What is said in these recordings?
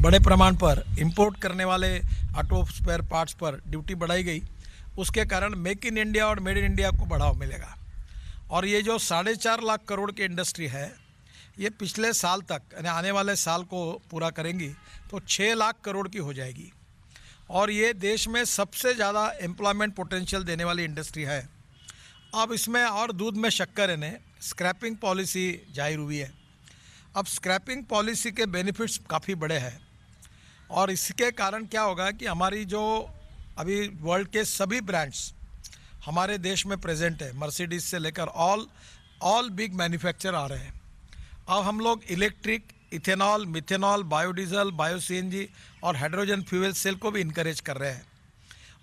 बड़े प्रमाण पर इंपोर्ट करने वाले ऑटो स्पेयर पार्ट्स पर ड्यूटी बढ़ाई गई, उसके कारण मेक इन इंडिया और मेड इन इंडिया को बढ़ावा मिलेगा। और ये जो 4.5 लाख करोड़ की इंडस्ट्री है, ये पिछले साल तक यानी आने वाले साल को पूरा करेंगी तो 6 लाख करोड़ की हो जाएगी। और ये देश में सबसे ज़्यादा एम्प्लॉयमेंट पोटेंशियल देने वाली इंडस्ट्री है। अब इसमें और दूध में शक्कर है ने स्क्रैपिंग पॉलिसी जाहिर हुई है। अब स्क्रैपिंग पॉलिसी के बेनिफिट्स काफ़ी बड़े हैं और इसके कारण क्या होगा कि हमारी जो अभी वर्ल्ड के सभी ब्रांड्स हमारे देश में प्रेजेंट है, मर्सिडीज से लेकर ऑल बिग मैन्युफैक्चर आ रहे हैं। अब हम लोग electric, ethanol, methanol, biodiesel, bio CNG और हाइड्रोजन फ्यूल सेल को भी इनकरेज कर रहे हैं।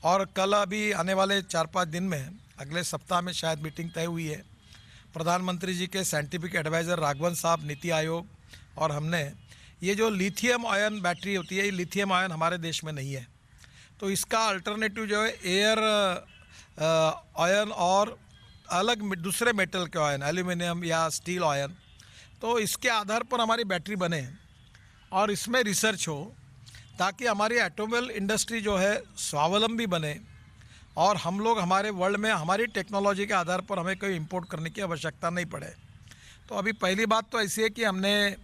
और कल अभी आने वाले 4-5 दिन में, अगले सप्ताह में शायद मीटिंग तय हुई है। प्रधानमंत्री जी के साइंटिफिक एडवाइज़र राघवन साहब, नीति आयोग और हमने ये जो लिथियम आयन बैटरी होती है, ये लिथियम आयन हमारे देश में नहीं है, तो इसका अल्टरनेटिव जो है एयर आयन और अलग दूसरे मेटल के आयन, एल्यूमिनियम या स्टील आयन, तो इसके आधार पर हमारी बैटरी बने और इसमें रिसर्च हो ताकि हमारी ऑटोमोबाइल इंडस्ट्री जो है स्वावलंबी बने और हम लोग हमारे वर्ल्ड में हमारी टेक्नोलॉजी के आधार पर हमें कोई इंपोर्ट करने की आवश्यकता नहीं पड़े। तो अभी पहली बात तो ऐसी है कि हमने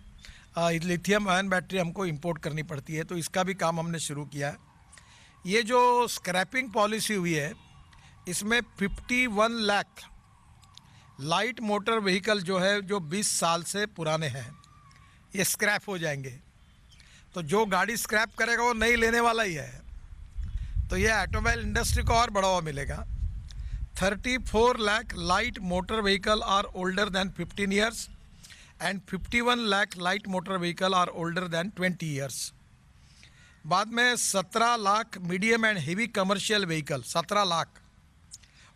लिथियम आयन बैटरी हमको इंपोर्ट करनी पड़ती है, तो इसका भी काम हमने शुरू किया है। ये जो स्क्रैपिंग पॉलिसी हुई है, इसमें 51 लाख लाइट मोटर व्हीकल जो है, जो 20 साल से पुराने हैं, ये स्क्रैप हो जाएंगे। तो जो गाड़ी स्क्रैप करेगा वो नहीं लेने वाला ही है। तो ये ऑटोमोबाइल इंडस्ट्री को और बढ़ावा मिलेगा। 34 lakh light motor vehicle are older than 15 years and 51 lakh light motor vehicle are older than 20 years. बाद में 17 lakh medium and heavy commercial vehicle, 17 lakh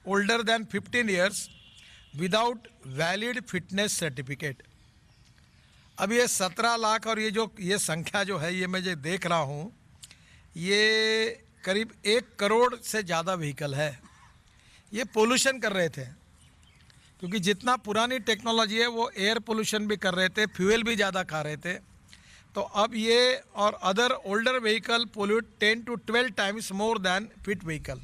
older than 15 years without valid fitness certificate. अब ये 17 लाख और ये संख्या जो है, ये मैं जो देख रहा हूँ, ये करीब 1 करोड़ से ज़्यादा व्हीकल है। ये पोल्यूशन कर रहे थे, क्योंकि जितना पुरानी टेक्नोलॉजी है वो एयर पोल्यूशन भी कर रहे थे, फ्यूल भी ज़्यादा खा रहे थे। तो अब ये और other older vehicle pollute 10 to 12 times more than fit vehicle,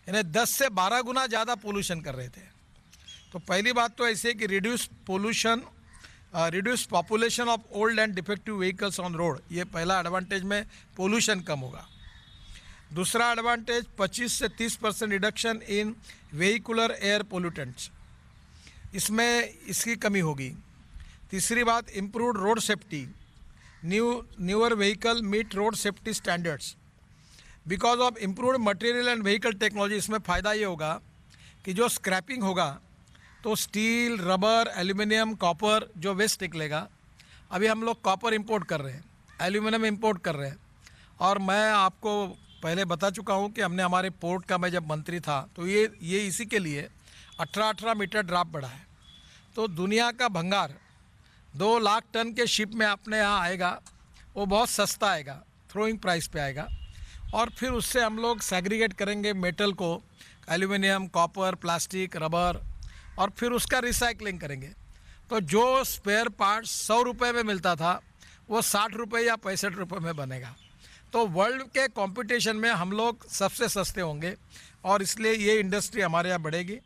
यानी 10 से 12 गुना ज़्यादा पोल्यूशन कर रहे थे। तो पहली बात तो ऐसे कि reduce population of old and defective vehicles on road, ये पहला एडवांटेज में पोल्यूशन कम होगा। दूसरा एडवांटेज 25 से 30% reduction in vehicular air pollutants, इसमें इसकी कमी होगी। तीसरी बात improved road safety, newer vehicle meet road safety standards because of improved material and vehicle technology. इसमें फ़ायदा ये होगा कि जो स्क्रैपिंग होगा तो स्टील, रबर, एल्यूमिनियम, कॉपर जो वेस्ट निकलेगा, अभी हम लोग कॉपर इंपोर्ट कर रहे हैं, एल्यूमिनियम इंपोर्ट कर रहे हैं। और मैं आपको पहले बता चुका हूँ कि हमने हमारे पोर्ट का, मैं जब मंत्री था तो ये इसी के लिए 18 मीटर ड्राफ्ट बढ़ा है। तो दुनिया का भंगार 2 लाख टन के शिप में अपने यहाँ आएगा, वो बहुत सस्ता आएगा, थ्रोइंग प्राइस पे आएगा। और फिर उससे हम लोग सेग्रीगेट करेंगे मेटल को, एल्यूमिनियम, कॉपर, प्लास्टिक, रबर, और फिर उसका रिसाइकलिंग करेंगे। तो जो स्पेयर पार्ट्स 100 रुपये में मिलता था वो 60 रुपये या 65 रुपये में बनेगा। तो वर्ल्ड के कंपटीशन में हम लोग सबसे सस्ते होंगे और इसलिए ये इंडस्ट्री हमारे यहाँ बढ़ेगी।